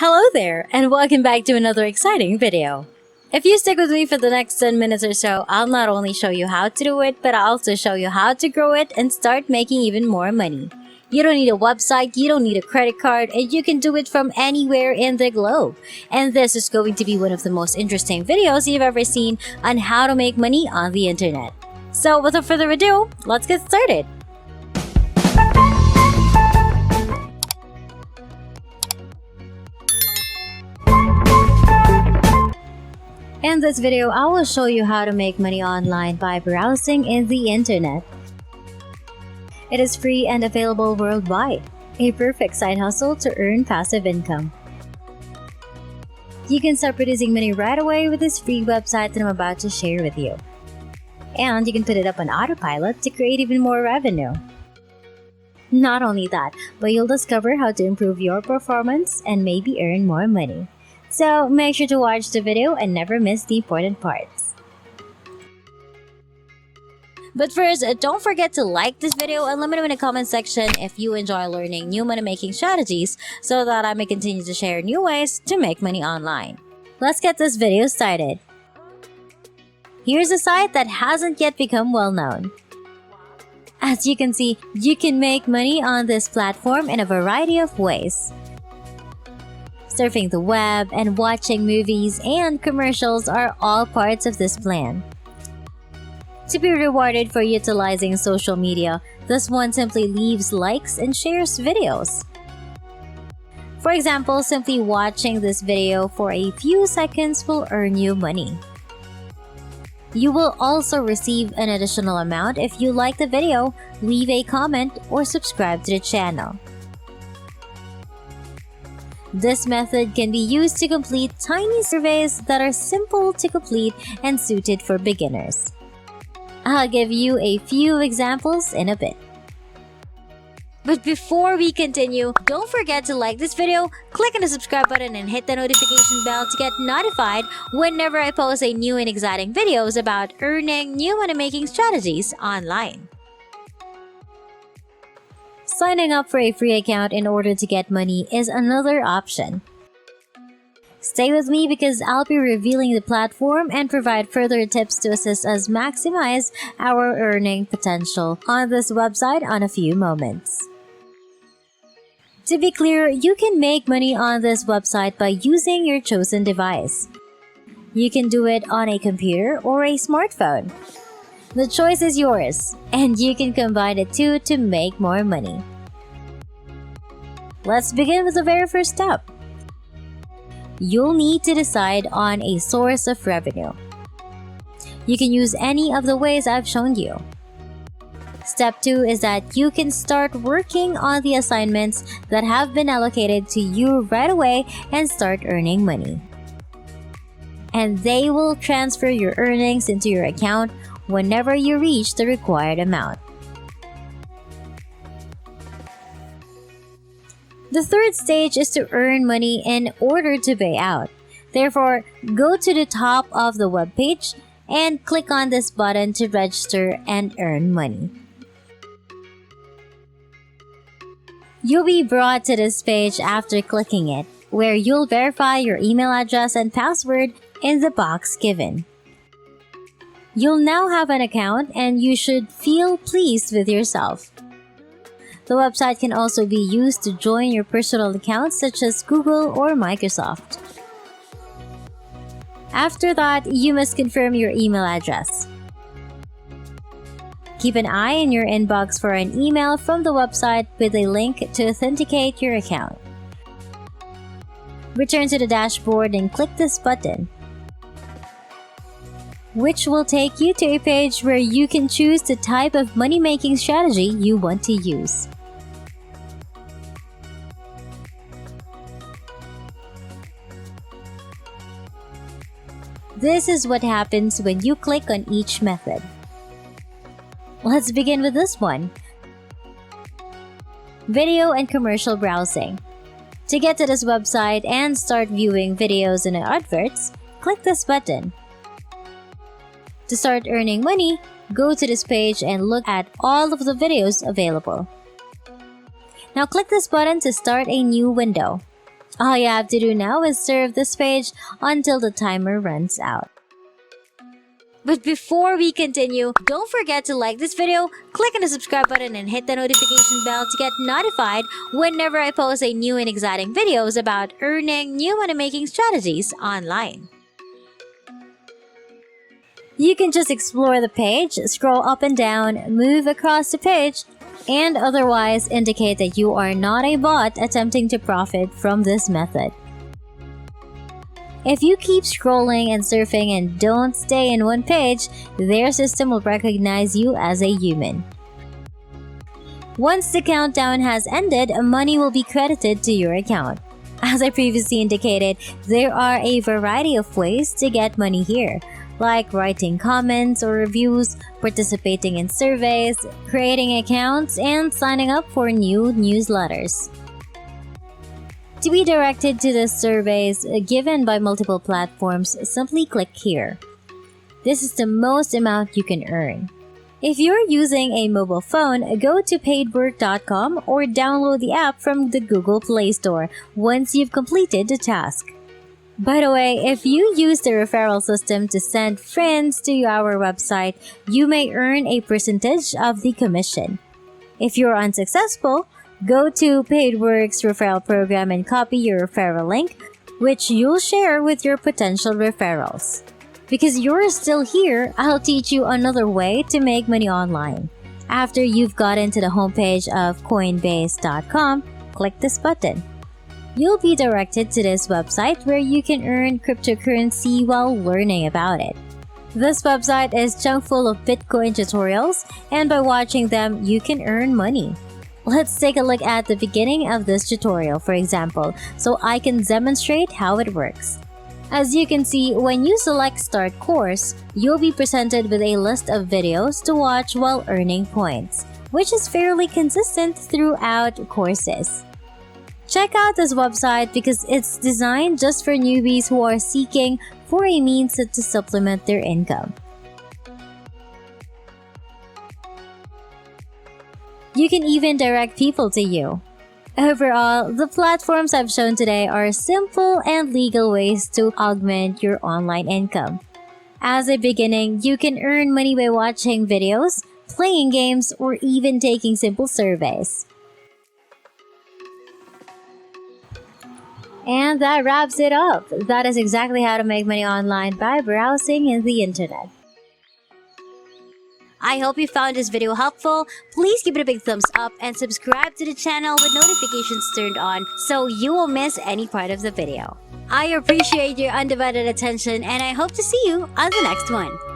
Hello there, and welcome back to another exciting video. If you stick with me for the next 10 minutes or so, I'll not only show you how to do it, but I'll also show you how to grow it and start making even more money. You don't need a website, you don't need a credit card, and you can do it from anywhere in the globe. And this is going to be one of the most interesting videos you've ever seen on how to make money on the internet. So without further ado, let's get started. In this video, I will show you how to make money online by browsing in the internet. It is free and available worldwide, a perfect side hustle to earn passive income. You can start producing money right away with this free website that I'm about to share with you. And you can put it up on autopilot to create even more revenue. Not only that, but you'll discover how to improve your performance and maybe earn more money. So make sure to watch the video and never miss the important parts. But first, don't forget to like this video and let me know in the comment section if you enjoy learning new money making strategies so that I may continue to share new ways to make money online. Let's get this video started. Here's a site that hasn't yet become well known. As you can see, you can make money on this platform in a variety of ways. Surfing the web and watching movies and commercials are all parts of this plan. To be rewarded for utilizing social media, this one simply leaves likes and shares videos. For example, simply watching this video for a few seconds will earn you money. You will also receive an additional amount if you like the video, leave a comment, or subscribe to the channel. This method can be used to complete tiny surveys that are simple to complete and suited for beginners. I'll give you a few examples in a bit. But before we continue, don't forget to like this video, click on the subscribe button and hit the notification bell to get notified whenever I post a new and exciting videos about earning new money making strategies online. Signing up for a free account in order to get money is another option. Stay with me because I'll be revealing the platform and provide further tips to assist us maximize our earning potential on this website in a few moments. To be clear, you can make money on this website by using your chosen device. You can do it on a computer or a smartphone. The choice is yours, and you can combine the two to make more money. Let's begin with the very first step. You'll need to decide on a source of revenue. You can use any of the ways I've shown you. Step 2 is that you can start working on the assignments that have been allocated to you right away and start earning money. And they will transfer your earnings into your account whenever you reach the required amount. The third stage is to earn money in order to pay out. Therefore, go to the top of the web page and click on this button to register and earn money. You'll be brought to this page after clicking it, where you'll verify your email address and password in the box given. You'll now have an account and you should feel pleased with yourself. The website can also be used to join your personal accounts such as Google or Microsoft. After that, you must confirm your email address. Keep an eye in your inbox for an email from the website with a link to authenticate your account. Return to the dashboard and click this button, which will take you to a page where you can choose the type of money-making strategy you want to use. This is what happens when you click on each method. Let's begin with this one. Video and commercial browsing. To get to this website and start viewing videos and adverts, click this button. To start earning money, go to this page and look at all of the videos available. Now click this button to start a new window. All you have to do now is serve this page until the timer runs out. But before we continue, don't forget to like this video, click on the subscribe button, and hit the notification bell to get notified whenever I post a new and exciting videos about earning new money making strategies online. You can just explore the page, scroll up and down, move across the page, and otherwise indicate that you are not a bot attempting to profit from this method. If you keep scrolling and surfing and don't stay in one page, their system will recognize you as a human. Once the countdown has ended, money will be credited to your account. As I previously indicated, there are a variety of ways to get money here, like writing comments or reviews, participating in surveys, creating accounts, and signing up for new newsletters. To be directed to the surveys given by multiple platforms, simply click here. This is the most amount you can earn. If you're using a mobile phone, go to paidwork.com or download the app from the Google Play Store once you've completed the task. By the way, if you use the referral system to send friends to our website, you may earn a percentage of the commission. If you're unsuccessful, go to PaidWorks referral program and copy your referral link, which you'll share with your potential referrals. Because you're still here, I'll teach you another way to make money online. After you've gotten to the homepage of Coinbase.com, click this button. You'll be directed to this website where you can earn cryptocurrency while learning about it. This website is chock full of Bitcoin tutorials, and by watching them, you can earn money. Let's take a look at the beginning of this tutorial, for example, so I can demonstrate how it works. As you can see, when you select Start Course, you'll be presented with a list of videos to watch while earning points, which is fairly consistent throughout courses. Check out this website because it's designed just for newbies who are seeking for a means to supplement their income. You can even direct people to you. Overall, the platforms I've shown today are simple and legal ways to augment your online income. As a beginning, you can earn money by watching videos, playing games, or even taking simple surveys. And that wraps it up. That is exactly how to make money online by browsing in the internet. I hope you found this video helpful. Please give it a big thumbs up and subscribe to the channel with notifications turned on so you won't miss any part of the video. I appreciate your undivided attention and I hope to see you on the next one.